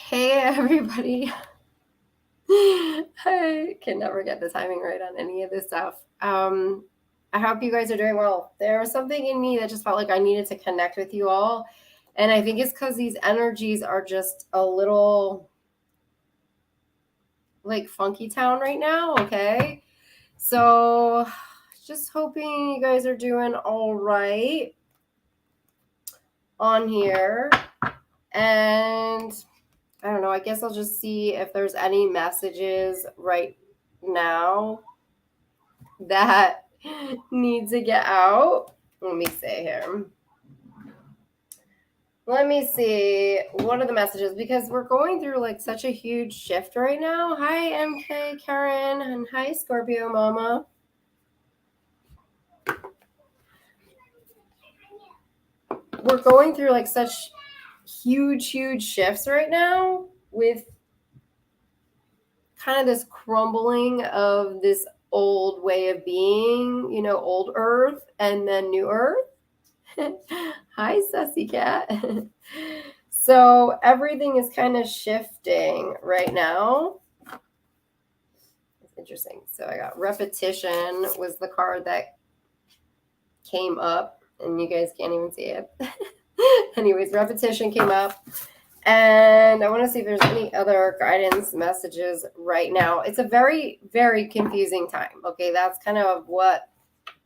Hey, everybody. I can never get the timing right on any of this stuff. I hope you guys are doing well. There was something in me that just felt like I needed to connect with you all. And I think it's because these energies are just a little like funky town right now. Okay. So just hoping you guys are doing all right on here. And I don't know. I guess I'll just see if there's any messages right now that need to get out. Let me see here. Let me see. What are the messages? Because we're going through like such a huge shift right now. Hi, MK Karen, and hi, Scorpio Mama. We're going through like such huge shifts right now with kind of this crumbling of this old way of being, old Earth and then new Earth. Hi, Sussy Cat. So everything is kind of shifting right now. It's interesting. So I got repetition was the card that came up, and you guys can't even see it. Anyways, repetition came up. And I want to see if there's any other guidance messages right now. It's a very, very confusing time. Okay, that's kind of what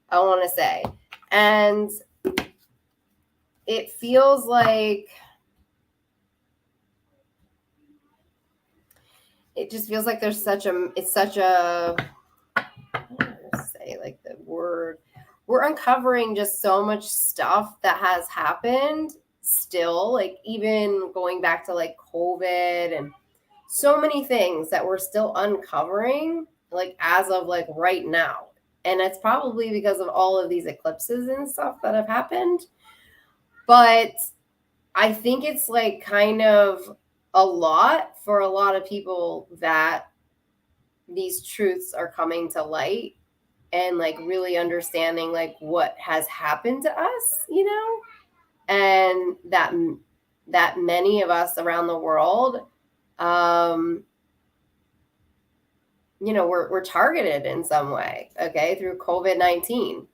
I want to say. And it feels like there's such a, I don't know how to say like the word. We're uncovering just so much stuff that has happened still, like even going back to like COVID and so many things that we're still uncovering, like as of like right now. And it's probably because of all of these eclipses and stuff that have happened. But I think it's like kind of a lot for a lot of people that these truths are coming to light and like really understanding like what has happened to us, and that many of us around the world, we're targeted in some way, okay, through COVID-19.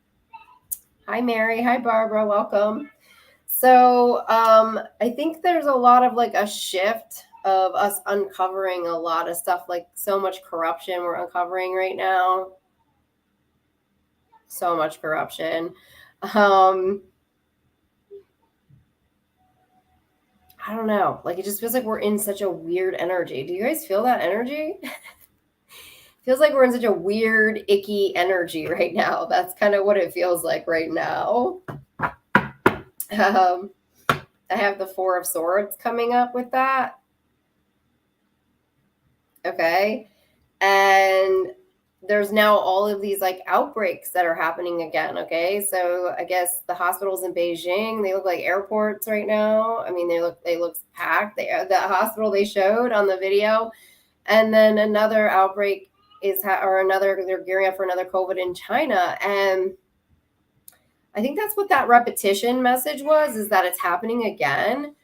Hi, Mary. Hi, Barbara. Welcome. So I think there's a lot of like a shift of us uncovering a lot of stuff, like so much corruption we're uncovering right now. So much corruption. I don't know. Like it just feels like we're in such a weird energy. Do you guys feel that energy? Feels like we're in such a weird, icky energy right now. That's kind of what it feels like right now. I have the Four of Swords coming up with that. Okay. And there's now all of these like outbreaks that are happening again. Okay. So I guess the hospitals in Beijing, they look like airports right now. I mean, they look packed. The hospital they showed on the video. And then another outbreak they're gearing up for another COVID in China. And I think that's what that repetition message was, is that it's happening again.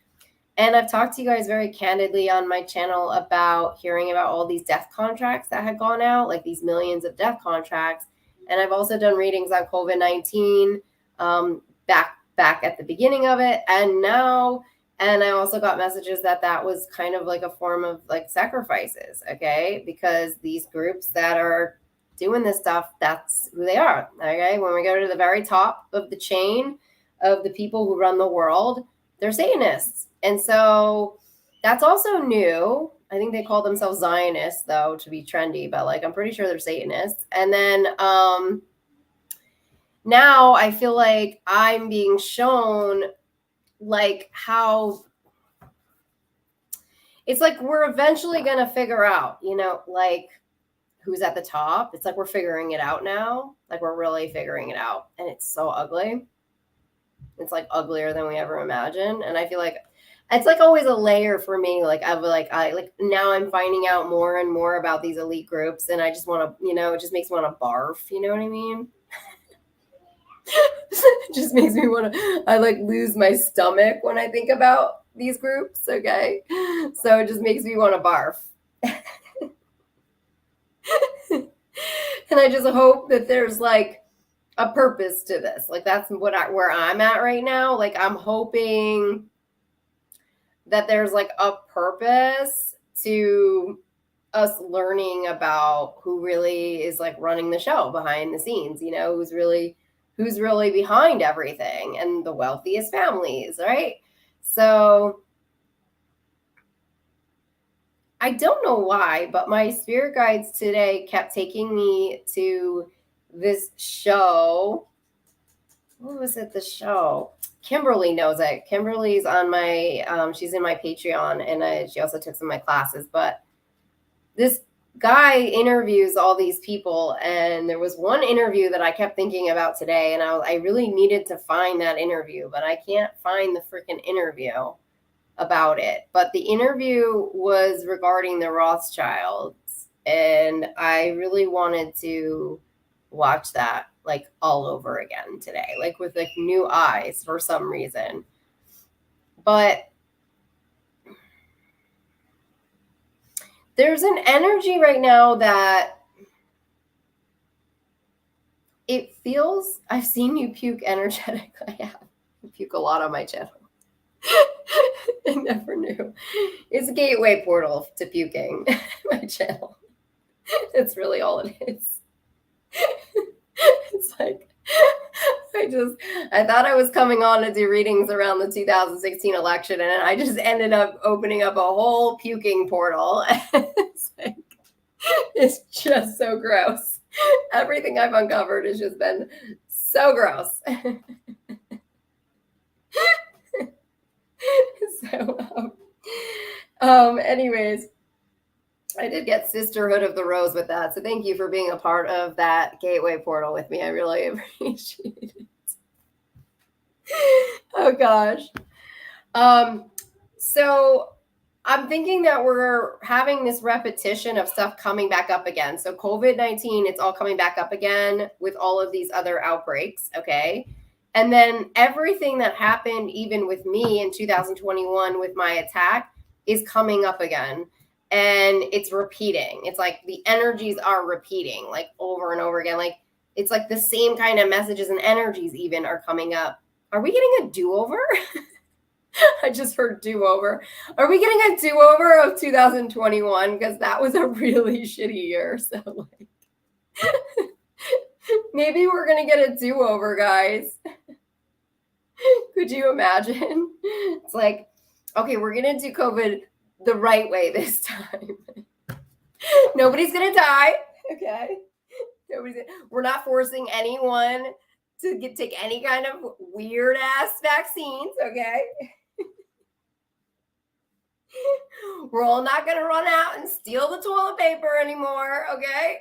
And I've talked to you guys very candidly on my channel about hearing about all these death contracts that had gone out, like these millions of death contracts. And I've also done readings on COVID-19 back at the beginning of it and now. And I also got messages that was kind of like a form of like sacrifices, okay? Because these groups that are doing this stuff, that's who they are, okay? When we go to the very top of the chain of the people who run the world, they're Satanists. And so that's also new. I think they call themselves Zionists, though, to be trendy, but like I'm pretty sure they're Satanists. And then now I feel like I'm being shown like how it's like we're eventually going to figure out, like who's at the top. It's like we're figuring it out now. Like we're really figuring it out. And it's so ugly. It's like uglier than we ever imagined. And I feel like it's like always a layer for me. Like now I'm finding out more and more about these elite groups, and I just want to, it just makes me want to barf. You know what I mean? It just makes me want to, I like lose my stomach when I think about these groups, okay? So it just makes me want to barf. And I just hope that there's like a purpose to this. Like that's where I'm at right now. Like I'm hoping that there's like a purpose to us learning about who really is like running the show behind the scenes, you know, who's really behind everything, and the wealthiest families, right? So I don't know why, but my spirit guides today kept taking me to this show. What was it? The show? Kimberly knows it. Kimberly's on my, she's in my Patreon, and she also took some of my classes. But this guy interviews all these people, and there was one interview that I kept thinking about today, and I really needed to find that interview, but I can't find the freaking interview about it. But the interview was regarding the Rothschilds, and I really wanted to watch that like all over again today, like with like new eyes for some reason. But there's an energy right now that it feels, I've seen you puke energetically. I have. I puke a lot on my channel. I never knew. It's a gateway portal to puking, my channel. That's really all it is. It's like, I thought I was coming on to do readings around the 2016 election, and I just ended up opening up a whole puking portal. It's just so gross. Everything I've uncovered has just been so gross. Anyways, I did get Sisterhood of the Rose with that. So thank you for being a part of that gateway portal with me. I really appreciate it. Oh gosh. So I'm thinking that we're having this repetition of stuff coming back up again. So COVID-19, it's all coming back up again with all of these other outbreaks. Okay. And then everything that happened, even with me in 2021 with my attack, is coming up again. And it's repeating. It's like the energies are repeating like over and over again. Like it's like the same kind of messages and energies even are coming up. Are we getting a do-over? I just heard do-over. Are we getting a do-over of 2021? Because that was a really shitty year. So like maybe we're going to get a do-over, guys. Could you imagine? It's like, okay, we're going to do COVID the right way this time. Nobody's going to die. Okay. We're not forcing anyone to take any kind of weird ass vaccines. Okay. We're all not going to run out and steal the toilet paper anymore. Okay.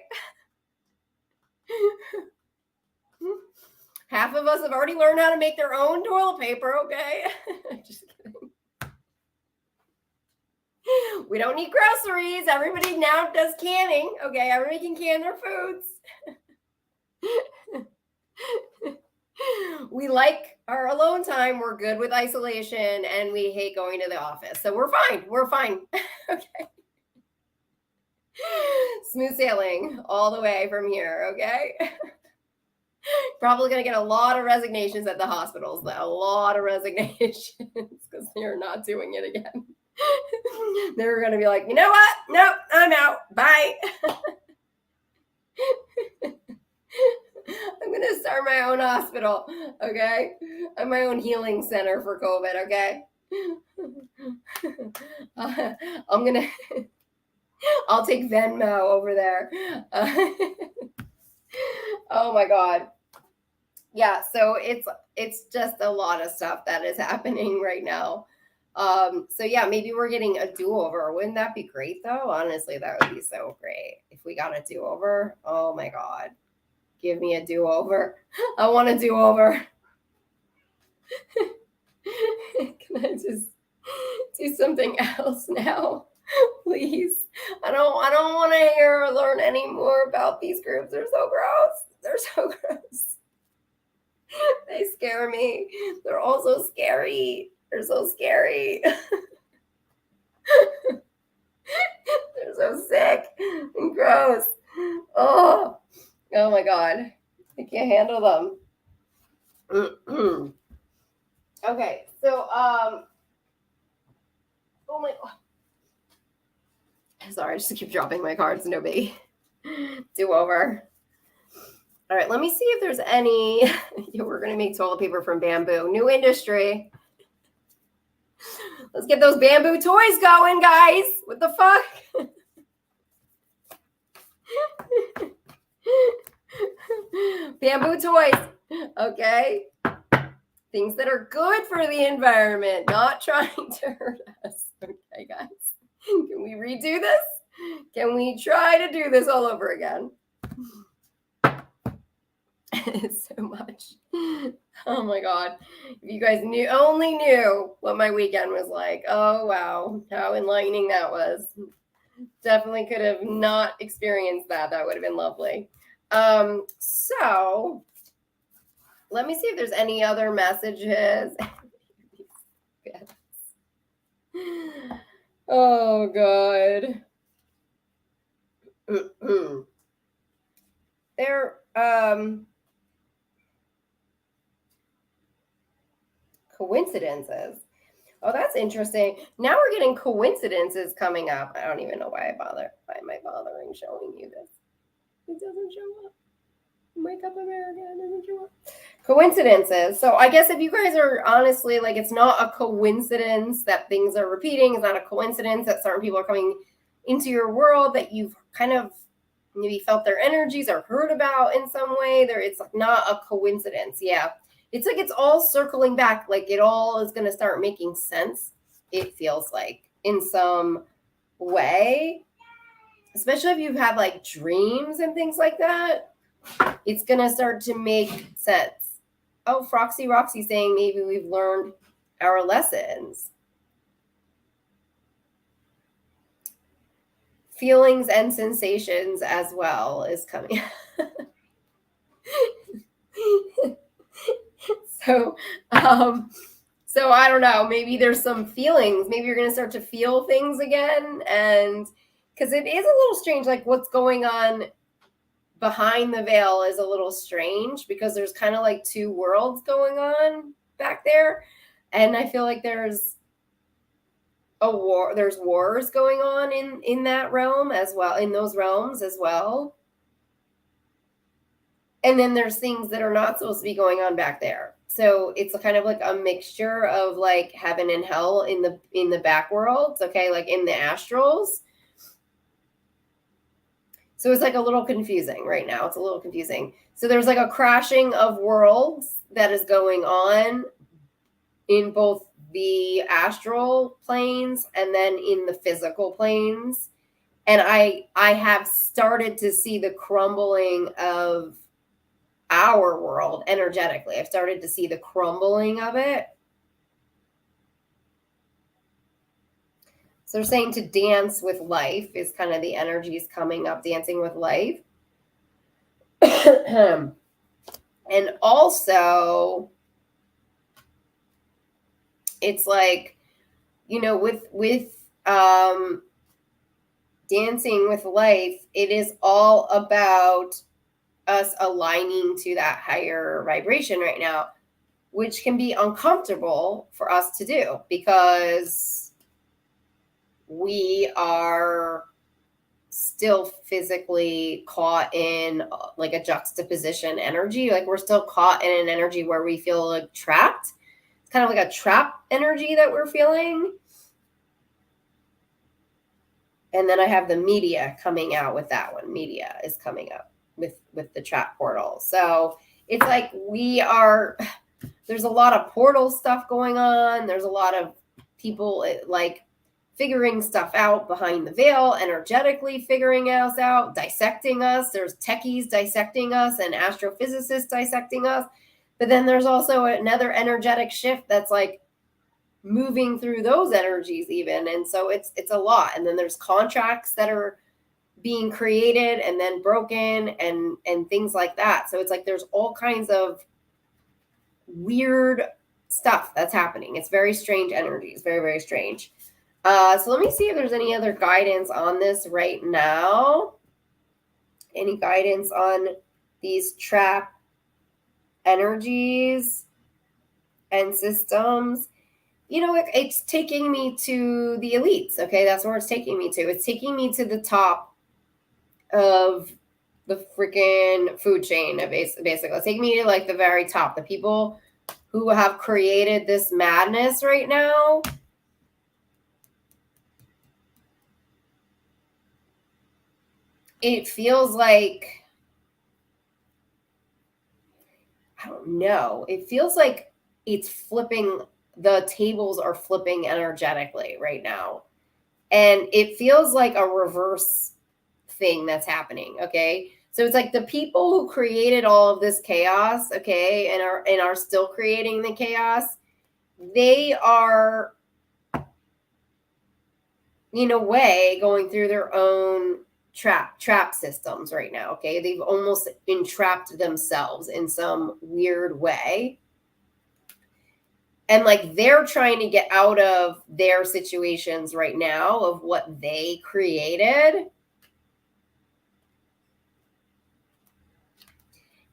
Half of us have already learned how to make their own toilet paper. Okay. Just kidding. We don't need groceries. Everybody now does canning. Okay. Everybody can can their foods. We like our alone time. We're good with isolation, and we hate going to the office. So we're fine. We're fine. Okay. Smooth sailing all the way from here. Okay. Probably going to get a lot of resignations at the hospitals, though. A lot of resignations because they're not doing it again. They're going to be like, you know what? Nope, I'm out. Bye. I'm going to start my own hospital, okay? I'm my own healing center for COVID, okay? I'll take Venmo over there. Oh my God. Yeah, so it's just a lot of stuff that is happening right now. So yeah, maybe we're getting a do-over. Wouldn't that be great though? Honestly, that would be so great if we got a do-over. Oh my God. Give me a do-over. I want a do-over. Can I just do something else now? Please. I don't want to hear or learn any more about these groups. They're so gross. They're so gross. They scare me. They're also scary. They're so scary. They're so sick and gross. Oh my God. I can't handle them. Okay, so oh my, sorry, I just keep dropping my cards. No biggie. Do over. All right, let me see if there's any. We're gonna make toilet paper from bamboo. New industry. Let's get those bamboo toys going, guys. What the fuck? Bamboo toys. Okay. Things that are good for the environment, not trying to hurt us. Okay, guys. Can we redo this? Can we try to do this all over again? So much. Oh my God. If you guys only knew what my weekend was like. Oh wow. How enlightening that was. Definitely could have not experienced that. That would have been lovely. So let me see if there's any other messages. Oh God. There coincidences. Oh, that's interesting. Now we're getting coincidences coming up. I don't even know why why am I bothering showing you this? It doesn't show up. Wake up America, it doesn't show up. Coincidences. So I guess if you guys are honestly like, it's not a coincidence that things are repeating. It's not a coincidence that certain people are coming into your world that you've kind of maybe felt their energies or heard about in some way. It's not a coincidence. Yeah. It's like it's all circling back. Like it all is going to start making sense. It feels like in some way, especially if you've had like dreams and things like that, it's going to start to make sense. Oh, Froxy Roxy saying maybe we've learned our lessons. Feelings and sensations as well is coming. So I don't know, maybe there's some feelings. Maybe you're going to start to feel things again. And because it is a little strange, like what's going on behind the veil is a little strange because there's kind of like two worlds going on back there. And I feel like there's wars going on in that realm as well, in those realms as well. And then there's things that are not supposed to be going on back there. So it's kind of like a mixture of like heaven and hell in the back worlds, okay, like in the astrals. So it's like a little confusing right now. It's a little confusing. So there's like a crashing of worlds that is going on in both the astral planes and then in the physical planes. And I have started to see the crumbling of our world energetically. I've started to see the crumbling of it. So they're saying to dance with life is kind of the energies coming up, dancing with life. And also, it's like, you know, with dancing with life, it is all about us aligning to that higher vibration right now, which can be uncomfortable for us to do because we are still physically caught in like a juxtaposition energy. Like we're still caught in an energy where we feel like trapped. It's kind of like a trap energy that we're feeling. And then I have the media coming out with that one. Media is coming up with the trap portal. So it's like there's a lot of portal stuff going on. There's a lot of people like figuring stuff out behind the veil, energetically figuring us out, dissecting us. There's techies dissecting us and astrophysicists dissecting us. But then there's also another energetic shift that's like moving through those energies even. And so it's a lot. And then there's contracts that are being created and then broken and things like that. So it's like there's all kinds of weird stuff that's happening. It's very strange energies, very, very strange. So let me see if there's any other guidance on this right now. Any guidance on these trap energies and systems? You know, it's taking me to the elites, okay? That's where it's taking me to. It's taking me to the top of the freaking food chain, basically. It's taking me to like the very top, the people who have created this madness right now. It feels like, I don't know. It feels like it's flipping, the tables are flipping energetically right now. And it feels like a reverse thing that's happening, okay? So it's like the people who created all of this chaos, okay, and are still creating the chaos, they are in a way going through their own trap systems right now, okay? They've almost entrapped themselves in some weird way. And like they're trying to get out of their situations right now of what they created.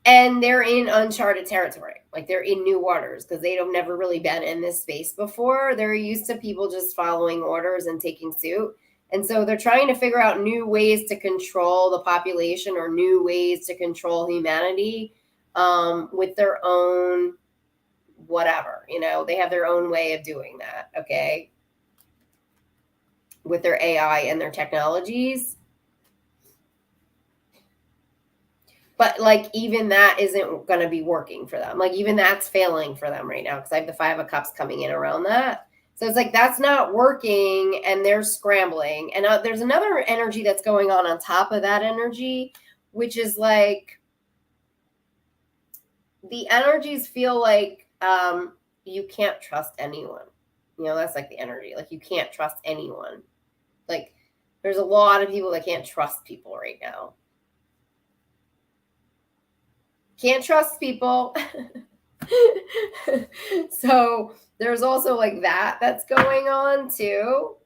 And they're in uncharted territory. Like they're in new waters because they have never really been in this space before. They're used to people just following orders and taking suit. And so they're trying to figure out new ways to control the population or new ways to control humanity with their own whatever. You know, they have their own way of doing that, okay? With their AI and their technologies. But like even that isn't going to be working for them. Like even that's failing for them right now because I have the 5 of Cups coming in around that. So it's like that's not working and they're scrambling. And there's another energy that's going on top of that energy, which is like the energies feel like you can't trust anyone. You know, that's like the energy. Like you can't trust anyone. Like there's a lot of people that can't trust people right now. Can't trust people. So there's also like that's going on too.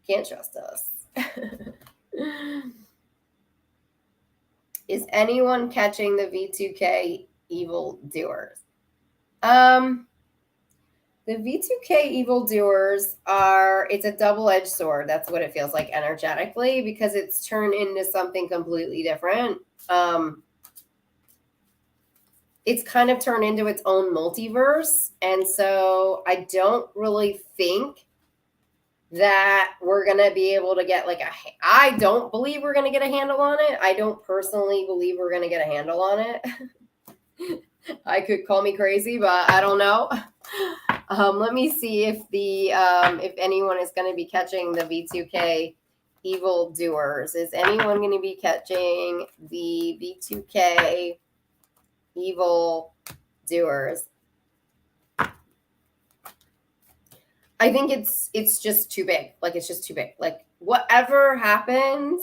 Can't trust us. Is anyone catching the V2K evildoers? The V2K evildoers it's a double-edged sword. That's what it feels like energetically because it's turned into something completely different. It's kind of turned into its own multiverse. And so I don't really think that we're going to be able to get I don't believe we're going to get a handle on it. I don't personally believe we're going to get a handle on it. I could call me crazy, but I don't know. Let me see if if anyone is going to be catching the V2K evildoers. Is anyone going to be catching the V2K evil doers? I think it's just too big. Like it's just too big. Like whatever happened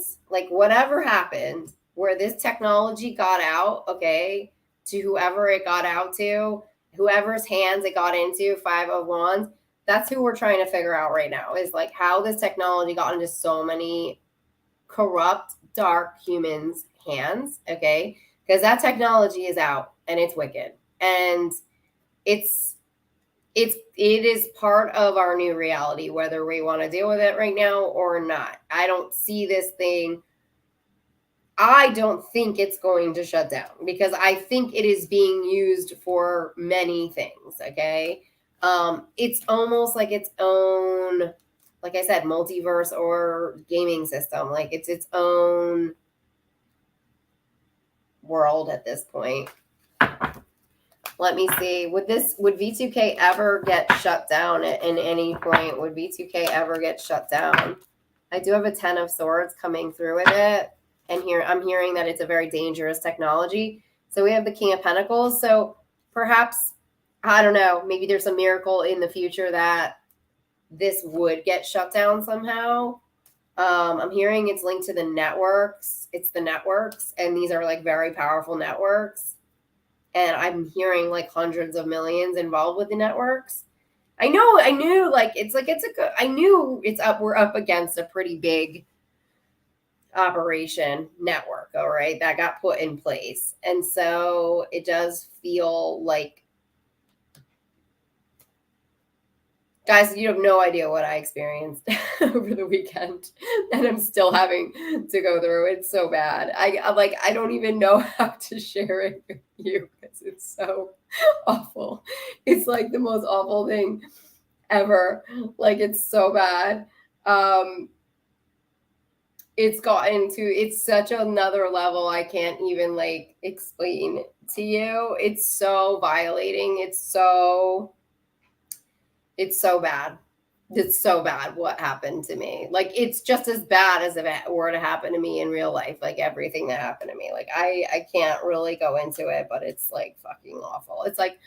where this technology got out, okay, to whoever it got out to, whoever's hands it got into, 5 of Wands, that's who we're trying to figure out right now is like how this technology got into so many corrupt, dark humans' hands, okay? Because that technology is out and it's wicked. And it is part of our new reality, whether we want to deal with it right now or not. I don't see this thing. I don't think it's going to shut down because I think it is being used for many things. Okay. It's almost like its own, like I said, multiverse or gaming system. Like it's its own world at this point. Let me see. Would V2K ever get shut down at any point? Would V2K ever get shut down? I do have a 10 of Swords coming through with it. And here I'm hearing that it's a very dangerous technology. So we have the King of Pentacles. So perhaps, I don't know, maybe there's a miracle in the future that this would get shut down somehow. I'm hearing it's linked to the networks. It's the networks. And these are like very powerful networks. and I'm hearing like hundreds of millions involved with the networks. I knew like it's a good, I knew we're up against a pretty big operation network, all right, that got put in place. And so it does feel like, guys, you have no idea what I experienced over the weekend, and I'm still having to go through. It's so bad. I don't even know how to share it with you because it's so awful. It's like the most awful thing ever. Like, it's so bad. It's such another level I can't even like explain to you. It's so violating. It's so bad. It's so bad what happened to me. Like, it's just as bad as if it were to happen to me in real life. Like, everything that happened to me. Like, I can't really go into it, but it's like fucking awful. It's like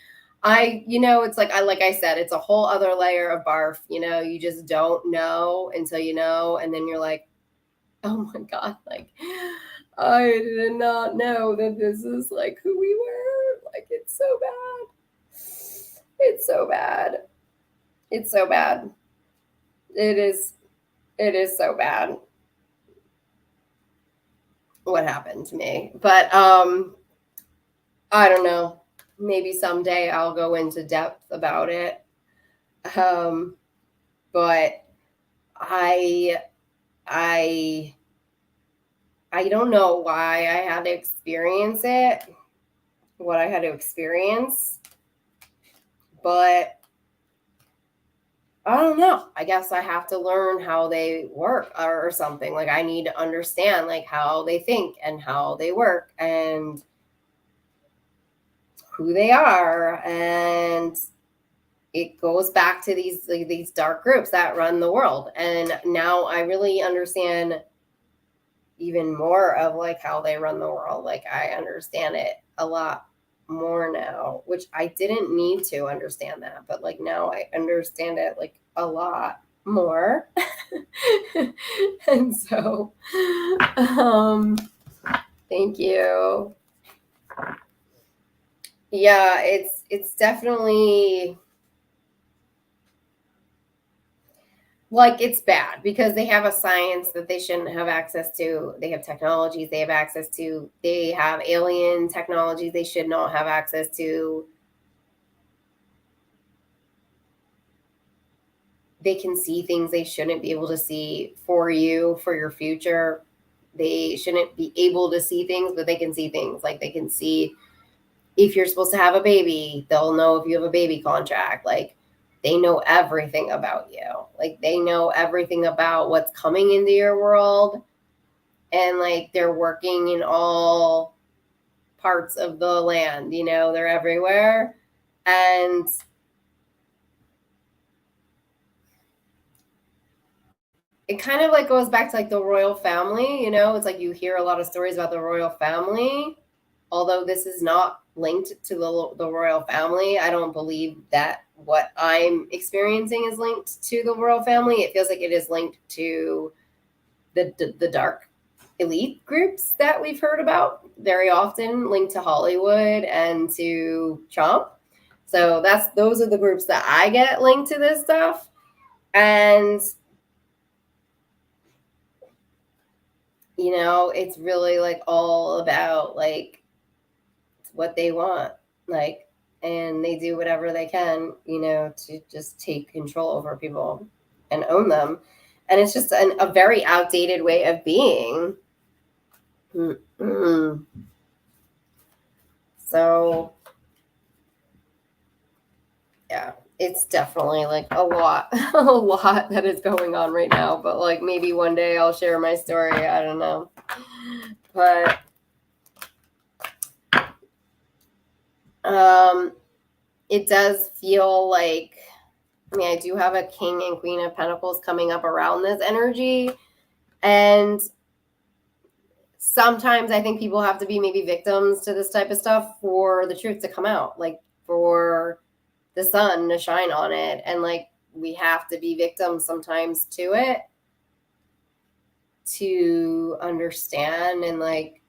it's like I said, it's a whole other layer of barf. You just don't know until you know, and then you're like, oh my God, like, I did not know that this is like who we were. Like, it's so bad. It's so bad. It's so bad. It is so bad what happened to me. But I don't know. Maybe someday I'll go into depth about it. But I I I don't know why I had to experience it, what I had to experience, but I don't know. I guess I have to learn how they work or something. Like, I need to understand like how they think and how they work and who they are. And it goes back to these dark groups that run the world. And now I really understand even more of like how they run the world. Like, I understand it a lot more now, which I didn't need to understand that, but like now I understand it like a lot more. And so thank you. Yeah, it's definitely like, it's bad because they have a science that they shouldn't have access to. They have technologies they have access to. They have alien technologies they should not have access to. They can see things they shouldn't be able to see for you, for your future. They shouldn't be able to see things, but they can see things. Like, they can see if you're supposed to have a baby, they'll know if you have a baby contract. Like, they know everything about you. Like, they know everything about what's coming into your world. And like, they're working in all parts of the land, they're everywhere. And it kind of like goes back to like the royal family, it's like you hear a lot of stories about the royal family, although this is not linked to the royal family. I don't believe that what I'm experiencing is linked to the royal family. It feels like it is linked to the dark elite groups that we've heard about very often, linked to Hollywood and to Trump. So those are the groups that I get linked to this stuff. And it's really like all about like what they want, like, and they do whatever they can, to just take control over people and own them. And it's just a very outdated way of being. Mm-hmm. So yeah, it's definitely like a lot that is going on right now. But like, maybe one day I'll share my story. I don't know. But it does feel like, I mean, I do have a King and Queen of Pentacles coming up around this energy. And sometimes I think people have to be maybe victims to this type of stuff for the truth to come out, like for the sun to shine on it. And like, we have to be victims sometimes to it to understand and like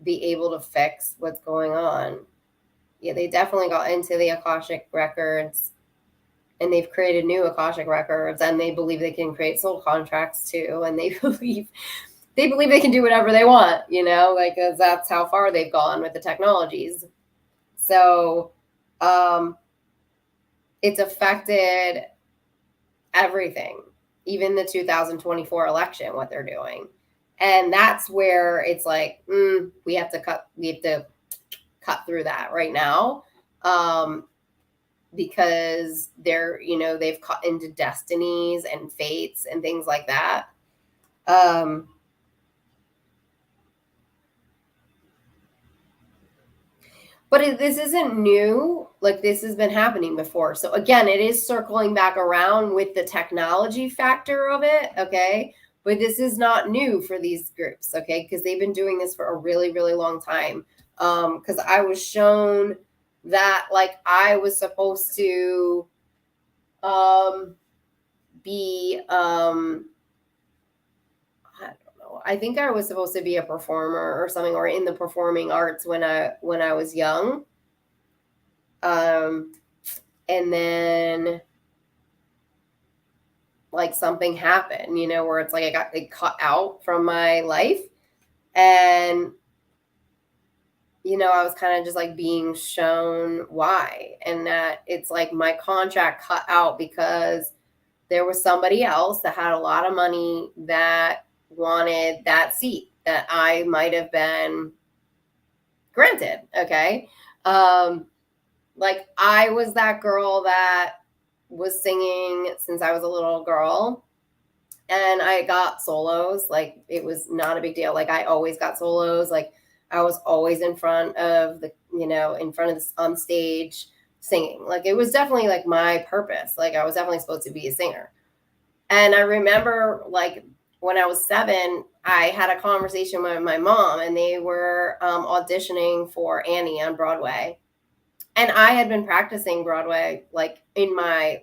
be able to fix what's going on. Yeah, they definitely got into the Akashic records, and they've created new Akashic records, and they believe they can create soul contracts too, and they believe they can do whatever they want, you know, like, 'cause that's how far they've gone with the technologies. So it's affected everything, even the 2024 election, what they're doing. And that's where it's like, we have to cut through that right now. Because they're, you know, they've cut into destinies and fates and things like that. But this isn't new. Like, this has been happening before. So again, it is circling back around with the technology factor of it. Okay. But this is not new for these groups. Okay. Because they've been doing this for a really, really long time. Because I was shown that, like, I was supposed to be I think I was supposed to be a performer or something, or in the performing arts when I was young. And then, like, something happened, you know, where it's like I got cut out from my life, and, you know, I was kind of just like being shown why, and that it's like my contract cut out because there was somebody else that had a lot of money that wanted that seat that I might have been granted. Okay. Like, I was that girl that was singing since I was a little girl, and I got solos. Like, it was not a big deal. Like, I always got solos. Like, I was always in front of the, you know, in front of the on stage singing. Like, it was definitely like my purpose. Like, I was definitely supposed to be a singer. And I remember, like, when I was 7, I had a conversation with my mom, and they were auditioning for Annie on Broadway. And I had been practicing Broadway, like, in my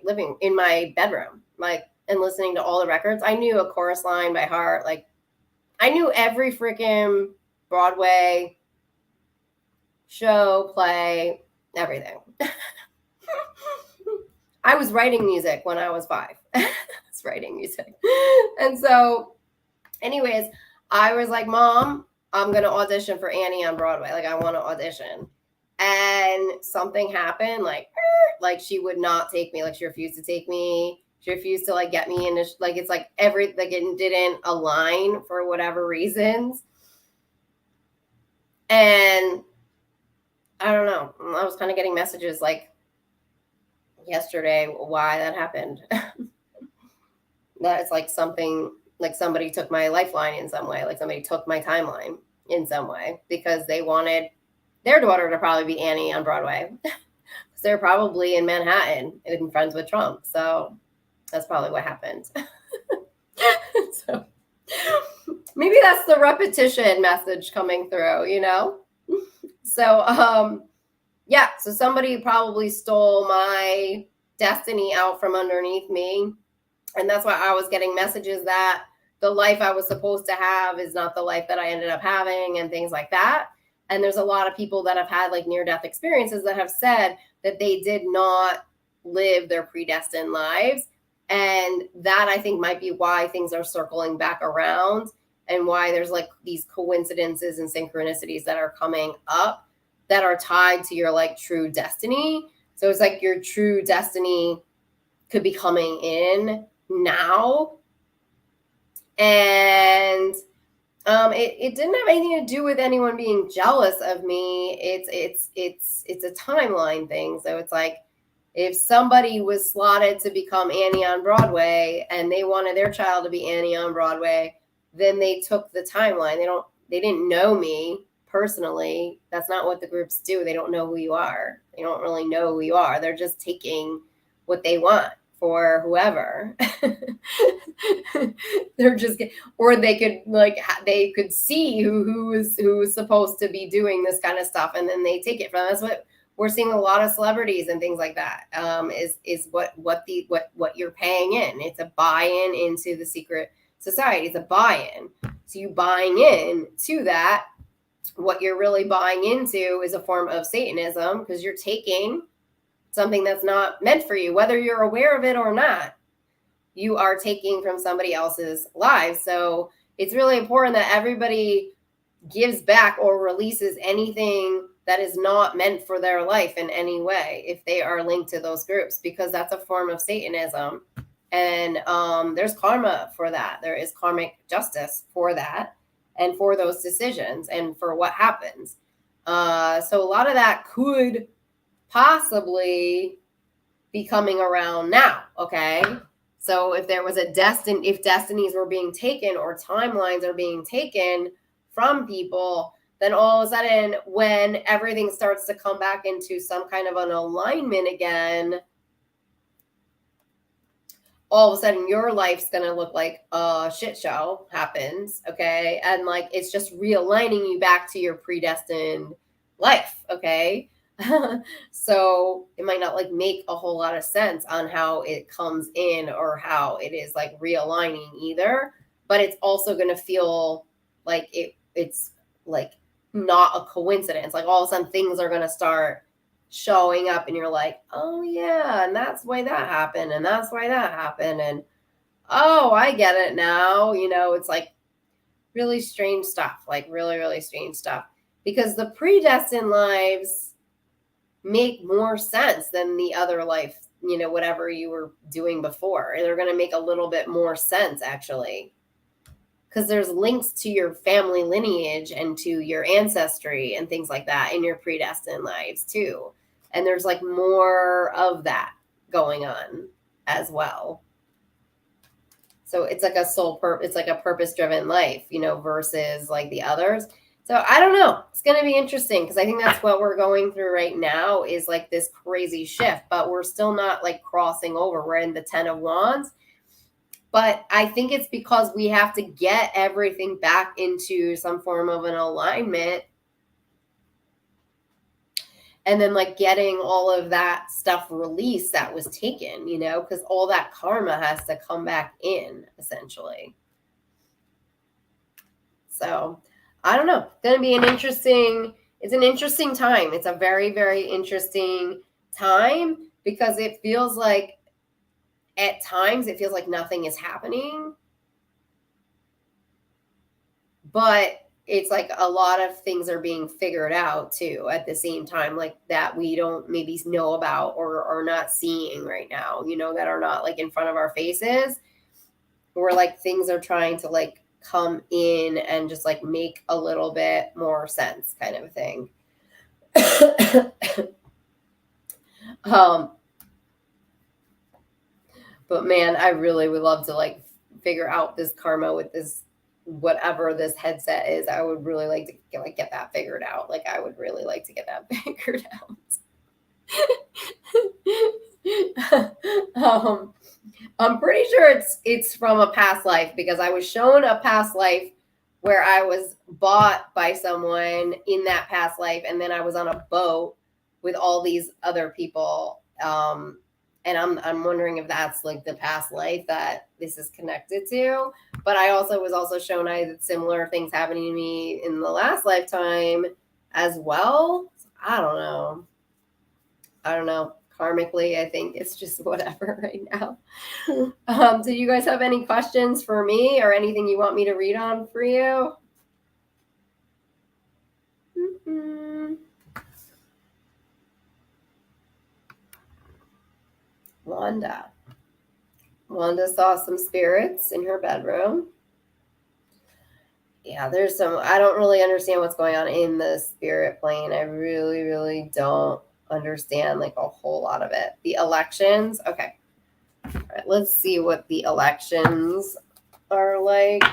bedroom, like, and listening to all the records. I knew a chorus line by heart. Like, I knew every freaking Broadway show, play, everything. I was writing music when I was 5. I was writing music. And so, anyways, I was like, Mom, I'm going to audition for Annie on Broadway. Like, I want to audition. And something happened, like she would not take me. Like, she refused to take me. She refused to, like, get me into, like, it's like it didn't align for whatever reasons. And I don't know. I was kind of getting messages, like, yesterday why that happened. That it's like something, like somebody took my lifeline in some way, like somebody took my timeline in some way, because they wanted their daughter to probably be Annie on Broadway. Because they're probably in Manhattan and friends with Trump. So that's probably what happened. So maybe that's the repetition message coming through, you know? So, yeah, so somebody probably stole my destiny out from underneath me. And that's why I was getting messages that the life I was supposed to have is not the life that I ended up having, and things like that. And there's a lot of people that have had, like, near-death experiences that have said that they did not live their predestined lives. And that, I think, might be why things are circling back around, and why there's, like, these coincidences and synchronicities that are coming up that are tied to your, like, true destiny. So it's like your true destiny could be coming in now. And it didn't have anything to do with anyone being jealous of me. It's a timeline thing. So it's like, if somebody was slotted to become Annie on Broadway and they wanted their child to be Annie on Broadway, then they took the timeline. They didn't know me personally. That's not what the groups do. They don't know who you are. They don't really know who you are. They're just taking what they want for whoever. They're just, or they could see who was supposed to be doing this kind of stuff, and then they take it from them. That's what we're seeing a lot of celebrities and things like that. Is what you're paying in. It's a buy-in into the secret society. It's a buy-in. So you buying in to that, what you're really buying into is a form of Satanism, because you're taking something that's not meant for you, whether you're aware of it or not. You are taking from somebody else's lives. So it's really important that everybody gives back or releases anything that is not meant for their life in any way if they are linked to those groups, because that's a form of Satanism. And there's karma for that. There is karmic justice for that and for those decisions and for what happens. So a lot of that could possibly be coming around now, okay? So if there was if destinies were being taken or timelines are being taken from people, then all of a sudden, when everything starts to come back into some kind of an alignment again, all of a sudden your life's going to look like a shit show happens, okay? And like it's just realigning you back to your predestined life, okay? So it might not like make a whole lot of sense on how it comes in or how it is like realigning either, but it's also going to feel like it's like not a coincidence. Like all of a sudden things are going to start showing up and you're like, oh yeah, and that's why that happened, and that's why that happened, and oh, I get it now. It's like really strange stuff, like really, really strange stuff, because the predestined lives make more sense than the other life, whatever you were doing before. They're going to make a little bit more sense, actually, because there's links to your family lineage and to your ancestry and things like that in your predestined lives too. And there's like more of that going on as well. So it's like it's like a purpose-driven life, versus like the others. So I don't know. It's going to be interesting, because I think that's what we're going through right now is like this crazy shift, but we're still not like crossing over. We're in the 10 of Wands. But I think it's because we have to get everything back into some form of an alignment. And then like getting all of that stuff released that was taken, because all that karma has to come back in, essentially. So I don't know. It's going to be it's an interesting time. It's a very, very interesting time, because it feels like at times it feels like nothing is happening. But it's like a lot of things are being figured out too at the same time, like that we don't maybe know about or are not seeing right now, that are not like in front of our faces, where like things are trying to like come in and just like make a little bit more sense, kind of a thing. But man, I really would love to like figure out this karma with this whatever this headset is. I would really like to get that figured out. Like I would really like to get that figured out. I'm pretty sure it's from a past life, because I was shown a past life where I was bought by someone in that past life, and then I was on a boat with all these other people. And I'm wondering if that's like the past life that this is connected to. But I also was shown I had similar things happening to me in the last lifetime as well. I don't know. Karmically, I think it's just whatever right now. Do you guys have any questions for me or anything you want me to read on for you? Mm-hmm. Wanda saw some spirits in her bedroom. Yeah, there's I don't really understand what's going on in the spirit plane. I really, really don't understand like a whole lot of it. The elections. Okay. All right, let's see what the elections are like.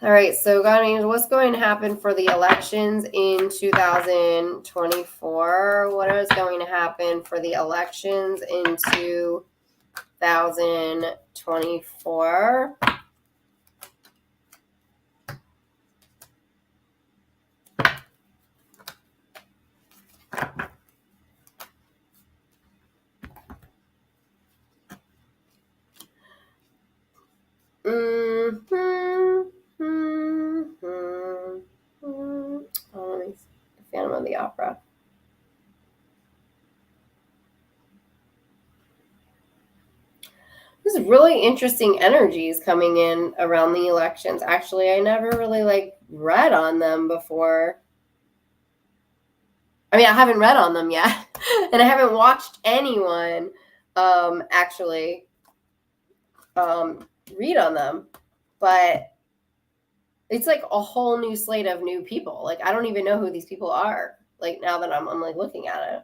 All right, so God means what's going to happen for the elections in 2024? What is going to happen for the elections in 2024? opera. There's really interesting energies coming in around the elections. Actually, I never really like read on them before. I mean, I haven't read on them yet, and I haven't watched anyone actually read on them, but it's like a whole new slate of new people. Like, I don't even know who these people are. Like, now that I'm like looking at it.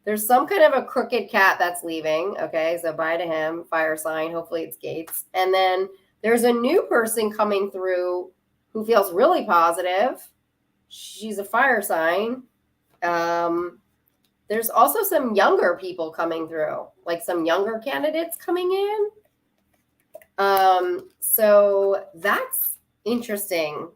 There's some kind of a crooked cat that's leaving. Okay, so bye to him. Fire sign. Hopefully it's Gates. And then there's a new person coming through who feels really positive. She's a fire sign. There's also some younger people coming through, like some younger candidates coming in. So that's interesting.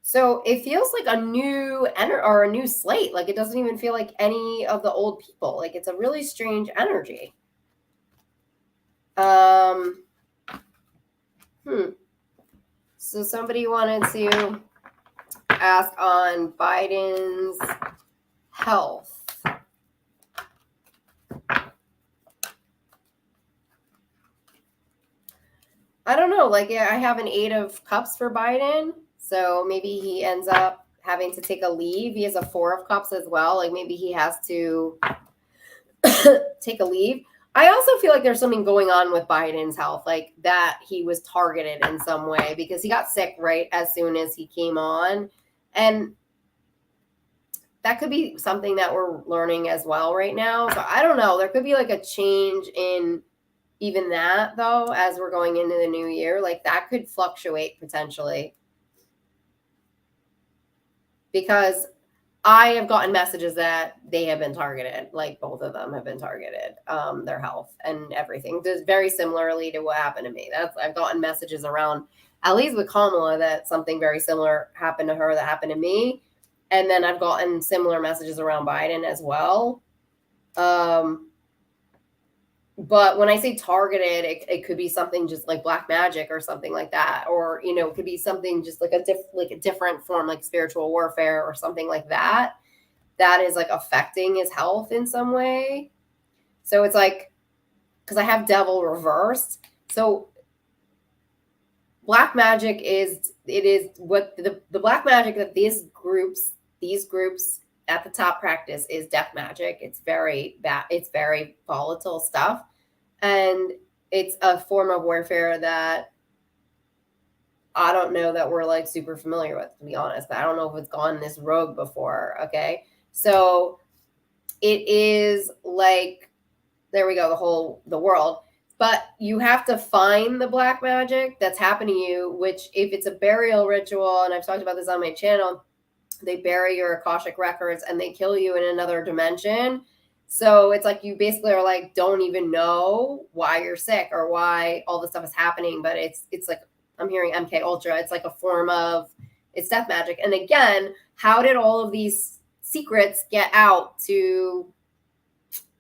So it feels like a new or a new slate. Like, it doesn't even feel like any of the old people. Like, it's a really strange energy. So somebody wanted to ask on Biden's health. I don't know. Like, I have an 8 of Cups for Biden. So maybe he ends up having to take a leave. He has a 4 of Cups as well. Like, maybe he has to take a leave. I also feel like there's something going on with Biden's health, like that he was targeted in some way because he got sick right as soon as he came on. And that could be something that we're learning as well right now. So I don't know. There could be like a change in even that, though, as we're going into the new year. Like, that could fluctuate potentially. Because I have gotten messages that they have been targeted, like both of them have been targeted, their health and everything. Just very similarly to what happened to me. I've gotten messages around, at least with Kamala, that something very similar happened to her that happened to me. And then I've gotten similar messages around Biden as well. But when I say targeted, it could be something just like black magic or something like that, or it could be something just like a different form, like spiritual warfare or something like that. That is like affecting his health in some way. So it's like, because I have devil reversed, so black magic is what the black magic that these groups at the top practice is death magic. It's very bad. It's very volatile stuff. And it's a form of warfare that I don't know that we're like super familiar with, to be honest. I don't know if it's gone this rogue before. Okay. So it is like, there we go, the world. But you have to find the black magic that's happening to you, which if it's a burial ritual, and I've talked about this on my channel, they bury your Akashic records and they kill you in another dimension. So it's like you basically are like, don't even know why you're sick or why all this stuff is happening. But it's like, I'm hearing MK Ultra. It's like a form of, it's death magic. And again, how did all of these secrets get out to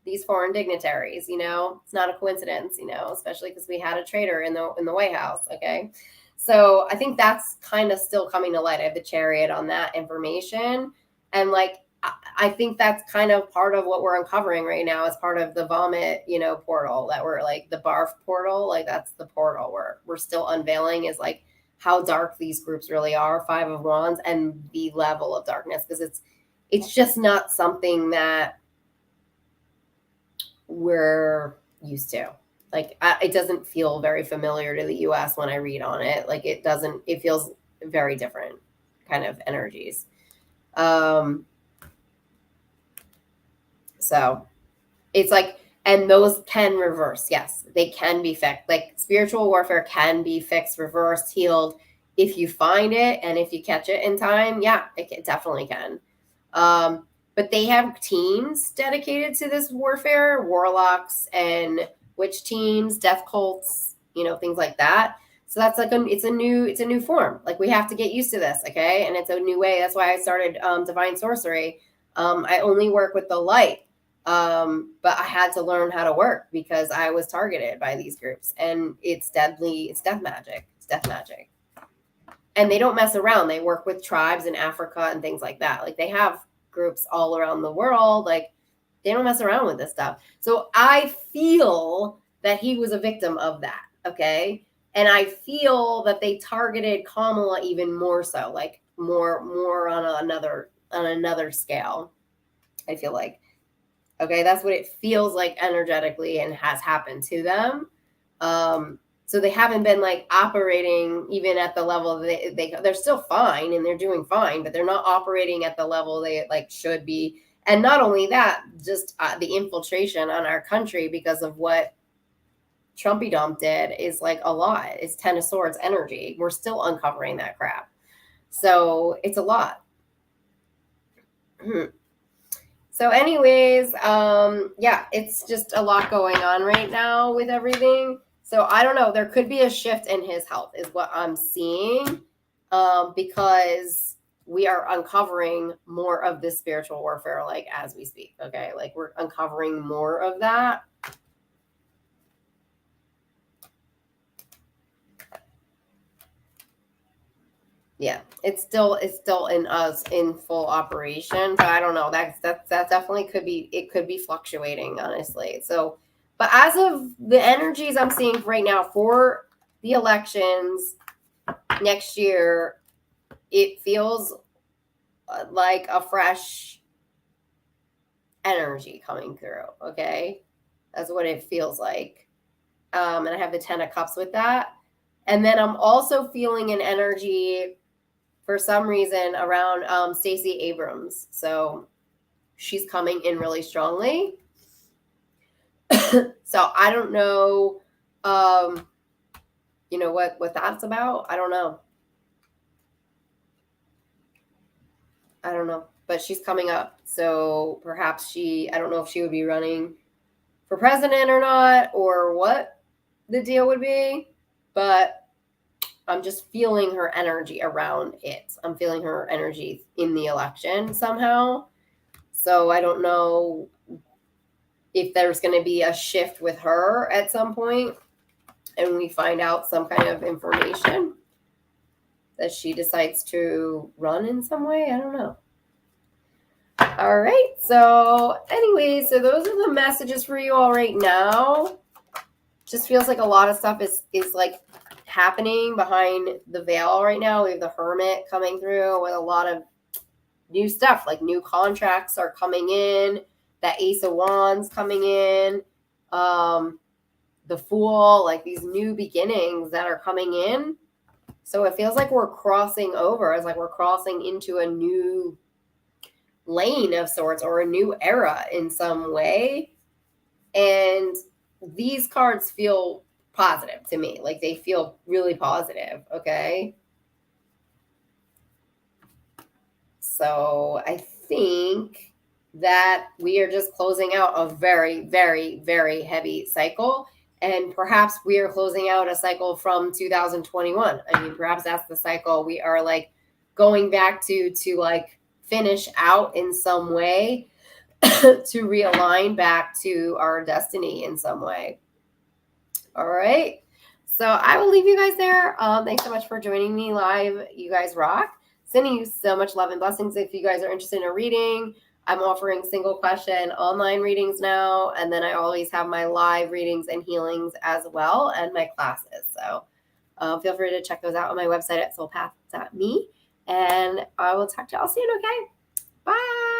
these foreign dignitaries? It's not a coincidence, especially because we had a traitor in the White House. Okay. So I think that's kind of still coming to light. I have the Chariot on that information. And like, I think that's kind of part of what we're uncovering right now as part of the vomit, portal that we're like the barf portal. Like, that's the portal we're still unveiling, is like how dark these groups really are, 5 of Wands, and the level of darkness. Because it's just not something that we're used to. Like, it doesn't feel very familiar to the US when I read on it. Like, it feels very different kind of energies. So it's like, and those can reverse. Yes, they can be fixed. Like, spiritual warfare can be fixed, reversed, healed if you find it and if you catch it in time. Yeah, it definitely can. But they have teams dedicated to this warfare, warlocks and witch teams, death cults, things like that. So that's like it's a new form. Like, we have to get used to this, okay? And it's a new way. That's why I started Divine Sorcery. I only work with the light, but I had to learn how to work because I was targeted by these groups, and it's deadly. It's death magic. It's death magic. And they don't mess around. They work with tribes in Africa and things like that. Like they have groups all around the world. Like they don't mess around with this stuff. So I feel that he was a victim of that. Okay. And I feel that they targeted Kamala even more so, like more on another scale. I feel like, okay, that's what it feels like energetically and has happened to them. So they haven't been like operating even at the level they're still fine and they're doing fine, but they're not operating at the level they like should be. And not only that, just the infiltration on our country because of what Trumpy Dump did is like a lot. It's 10 of Swords energy. We're still uncovering that crap. So it's a lot. So anyways, yeah, it's just a lot going on right now with everything. So I don't know. There could be a shift in his health is what I'm seeing, because we are uncovering more of this spiritual warfare, like as we speak. Okay, like we're uncovering more of that. Yeah, it's still in us in full operation. So I don't know. That definitely could be, it could be fluctuating, honestly. So, but as of the energies I'm seeing right now for the elections next year, it feels like a fresh energy coming through. Okay, that's what it feels like. And I have the 10 of Cups with that, and then I'm also feeling an energy for some reason around Stacey Abrams. So she's coming in really strongly. So I don't know, you know, what that's about. I don't know. But she's coming up. So perhaps I don't know if she would be running for president or not, or what the deal would be, but I'm just feeling her energy around it. I'm feeling her energy in the election somehow. So I don't know if there's going to be a shift with her at some point and we find out some kind of information that she decides to run in some way. I don't know. All right. So anyways, so those are the messages for you all right now. Just feels like a lot of stuff is like happening behind the veil right now. We have the Hermit coming through with a lot of new stuff, like new contracts are coming in, that Ace of Wands coming in, the Fool, like these new beginnings that are coming in. So it feels like we're crossing over. It's like we're crossing into a new lane of sorts or a new era in some way. And these cards feel positive to me. Like they feel really positive. Okay. So I think that we are just closing out a very, very, very heavy cycle. And perhaps we are closing out a cycle from 2021. I mean, perhaps that's the cycle we are like going back to like finish out in some way, to realign back to our destiny in some way. All right. So I will leave you guys there. Thanks so much for joining me live. You guys rock. Sending you so much love and blessings. If you guys are interested in a reading, I'm offering single question online readings now. And then I always have my live readings and healings as well, and my classes. So feel free to check those out on my website at soulpath.me. And I will talk to y'all soon, okay? Bye.